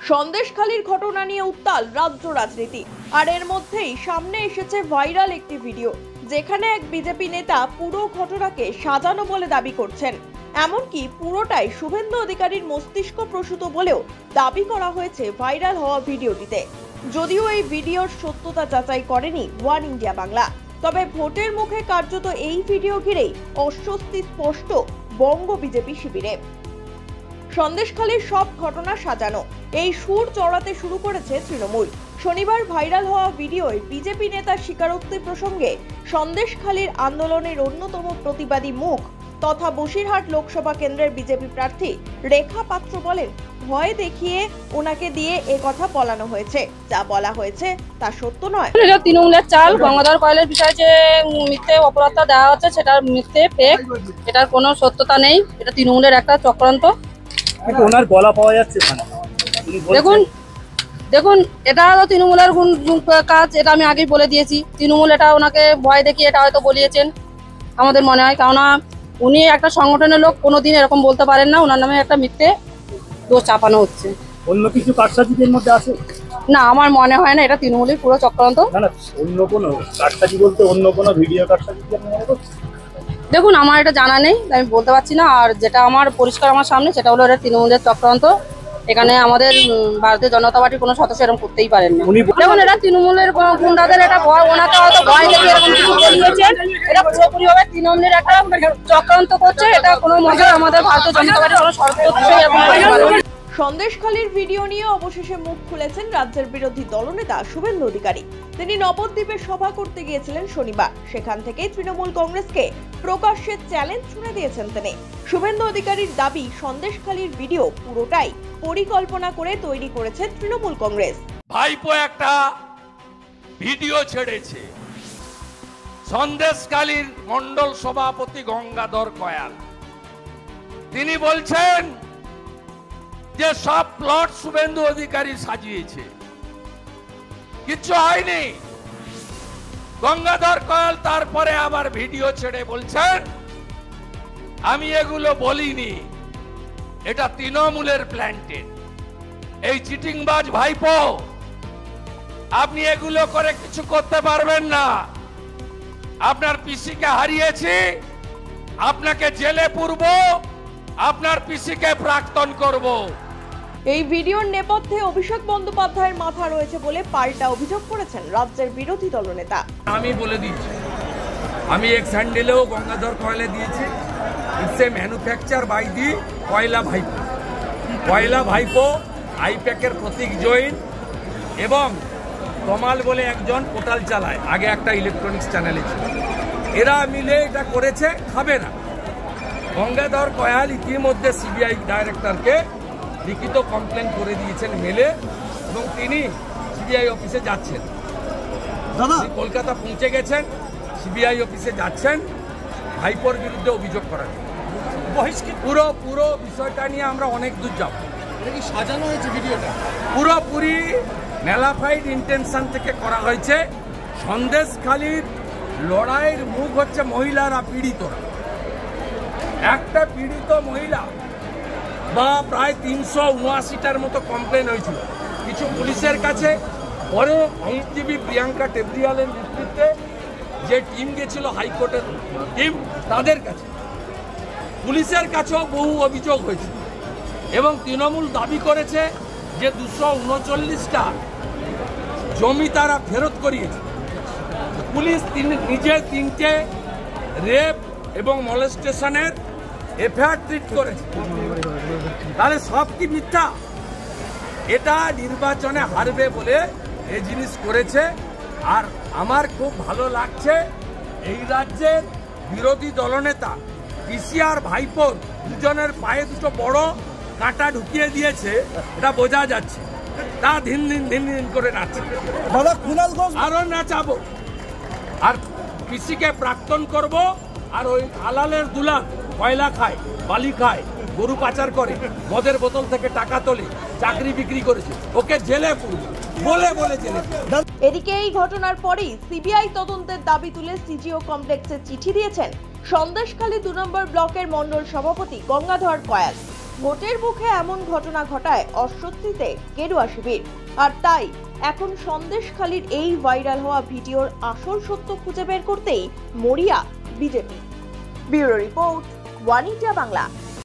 সন্দেশখালীর ঘটনা নিয়ে উত্তাল রাজ্য রাজনীতি। আর এর মধ্যেই সামনে এসেছে ভাইরাল একটি ভিডিও, যেখানে এক বিজেপি নেতা পুরো ঘটনাকে সাজানো বলে দাবি করছেন। এমনকি পুরোটাই শুভেন্দু অধিকারীর মস্তিষ্ক প্রসূত বলেও দাবি করা হয়েছে ভাইরাল হওয়া ভিডিওটিতে। যদিও এই ভিডিওর সত্যতা যাচাই করেনি ওয়ান ইন্ডিয়া বাংলা, তবে ভোটের মুখে কার্যত এই ভিডিও ঘিরেই অস্বস্তি স্পষ্ট বঙ্গ বিজেপি শিবিরে। সন্দেশখালীর সব ঘটনা সাজানো, এই সুর চড়াতে শুরু করেছে তৃণমূল। শনিবার ভাইরাল হওয়া ভিডিওয় বিজেপি নেতার স্বীকারোক্তি প্রসঙ্গে সন্দেশখালীর আন্দোলনের অন্যতম প্রতিবাদী মুখ তথা বসিরহাট লোকসভা কেন্দ্রের বিজেপি প্রার্থী রেখা পাত্র বলেন, ভয় দেখিয়ে ওনাকে দিয়ে এ কথা বলানো হয়েছে। যা বলা হয়েছে তা সত্য নয়। এটা তৃণমূলের চাল। গঙ্গাধর কয়েলের বিষয়ে যে মিথ্যে অপরাধটা দেওয়া হচ্ছে সেটা মিথ্যে, ফেক, এটার কোনো সত্যতা নেই। এটা তৃণমূলের একটা চক্রান্ত। ওনার গলা পাওয়া যাচ্ছে। দেখুন এটা তো তৃণমূলের কাজ, এটা আমি আগেই বলে দিয়েছি। তৃণমূল এটা ওনাকে ভয় দেখিয়ে এটা হয়তো বলিয়েছেন আমাদের মনে হয়, কেননা উনি একটা সংগঠনের লোক, কোনোদিন এরকম বলতে পারেন না। ওনার নামে একটা মিথ্যে দোষ চাপানো হচ্ছে। অন্য কিছু কারসাজির মধ্যে আছে না, আমার মনে হয় না এটা তৃণমূলের পুরো চক্রান্ত। না, অন্য কোনো কারসাজি বলতে অন্য কোনো ভিডিও কারসাজি মনে করছে? দেখুন আমার এটা জানা নেই, আমি বলতে পারছি না। আর যেটা আমার পরিষ্কার আমার সামনে সেটা হলো এটা তৃণমূলের চক্রান্ত। এখানে আমাদের ভারতীয় জনতা পার্টির কোনো সদস্য এরকম করতেই পারেন না। দেখুন এটা তৃণমূলের গুন্ডাদের এটা ভয়, ওনাকে হয়তো ভয় দেখে এরকম কিছু বলিয়েছেন। এটা পুরোপুরি ভাবে তৃণমূলের একটা চক্রান্ত করছে। এটা কোনো মজা আমাদের ভারতীয় জনতা পার্টির কোনো সদস্য এরকম করতে পারে না। সন্দেশখালীর ভিডিও নিয়ে অবশেষে মুখ খুলেছেন রাজ্যের বিরোধী দলনেতা শুভেন্দু অধিকারী। তিনি নবদ্বীপে সভা করতে গিয়েছিলেন শনিবার। সেখান থেকেই তৃণমূল কংগ্রেসকে প্রকাশ্যে চ্যালেঞ্জ ছুড়ে দিয়েছেন তিনি। শুভেন্দু অধিকারীর দাবি, সন্দেশখালীর ভিডিও পুরোটাই পরিকল্পনা করে তৈরি করেছে তৃণমূল কংগ্রেস। ভাইপো একটা ভিডিও ছেড়েছে। সন্দেশখালীর মন্ডল সভাপতি গঙ্গাধর কয়াল তিনি বলছেন যে সব প্লট শুভেন্দু অধিকারী সাজিয়েছে, কিচ্ছু হয়নি। গঙ্গাধর কয়াল তারপরে আবার ভিডিও ছেড়ে বলছেন, আমি এগুলো বলিনি, এটা তৃণমূলের প্ল্যান্টেড। এই চিটিংবাজ ভাইপো, আপনি এগুলো করে কিছু করতে পারবেন না। আপনার পিসিকে হারিয়েছি, আপনাকে জেলে পুরব, আপনার পিসিকে প্রাক্তন করব। এই ভিডিওর নেপথ্যে অভিষেক বন্দ্যোপাধ্যায়ের মাথা রয়েছে বলে পাল্টা অভিযোগ করেছেন রাজ্যের বিরোধী দলনেতা। আমি বলে দিচ্ছি, আমি এক স্যান্ডেলেও গঙ্গাধর কয়লা দিয়েছি। It's a manufacture by the কয়লা ভাইপো। কয়লা ভাইপো আইপ্যাকের প্রতীক জৈন এবং কমাল বলে একজন পোর্টাল চালায়, আগে একটা ইলেকট্রনিক্স চ্যানেলে ছিল। এরা মিলে এটা করেছে, খাবে না। গঙ্গাধর কয়াল ইতিমধ্যে সিবিআই ডাইরেক্টরকে লিখিত কমপ্লেন করে দিয়েছেন মেলে, এবং তিনি সিবিআই অফিসে যাচ্ছেন। কলকাতা পৌঁছে গেছেন, সিবিআই অফিসে যাচ্ছেন ভাইপোর বিরুদ্ধে অভিযোগ করার জন্য। পুরো বিষয়টা নিয়ে আমরা অনেক দূর যাব। সাজানো হয়েছে ভিডিওটা, পুরোপুরি ন্যালাফাইড ইন্টেনশন থেকে করা হয়েছে। সন্দেশখালীর লড়াইয়ের মুখ হচ্ছে মহিলারা, পীড়িতরা। একটা পীড়িত মহিলা বা প্রায় 379টার মতো কমপ্লেন হয়েছিল কিছু পুলিশের কাছে। পরে আইনজীবী প্রিয়াঙ্কা টেবরিয়ালের নেতৃত্বে যে টিম গেছিল, হাইকোর্টের টিম, তাদের কাছে, পুলিশের কাছেও বহু অভিযোগ হয়েছিল। এবং তৃণমূল দাবি করেছে যে 239টা জমি তারা ফেরত করিয়েছে। পুলিশ নিজে 3টে রেপ এবং মলেস্টেশনের এফআইআর ট্রিট করেছে। তাহলে সব কি মিথ্যা? এটা নির্বাচনে হারবে বলে এই জিনিস করেছে। আর আমার খুব ভালো লাগছে, এই রাজ্যের বিরোধী দলনেতা পিসি আর ভাইপোর দুজনের পায়ে দুটো বড় কাঁটা ঢুকিয়ে দিয়েছে, এটা বোঝা যাচ্ছে। তা দিন দিন করে নাচছে, আরো নাচাবো। আর পিসিকে প্রাক্তন করব। আর ওই আলালের দুলাল কয়লা খায়, বালি খায়, গরু পাচার করে, মদের বোতল থেকে টাকা তোলে, চাকরি বিক্রি করেছে, ওকে জেলে পুরবে বলে জেলে। এদিকে এই ঘটনার পরেই সিবিআই তদন্তের দাবি তুলে সিজিও কমপ্লেক্সে চিঠি দিয়েছেন সন্দেশখালী 2 নম্বর ব্লকের মন্ডল সভাপতি গঙ্গাধর কয়াল। ভোটের মুখে এমন ঘটনা ঘটায় অস্বস্তিতে গেরুয়া শিবির, আর তাই এখন সন্দেশখালীর এই ভাইরাল হওয়া ভিডিওর আসল সত্য খুঁজে বের করতেই মরিয়া BJP. Bureau report, one India Bangla.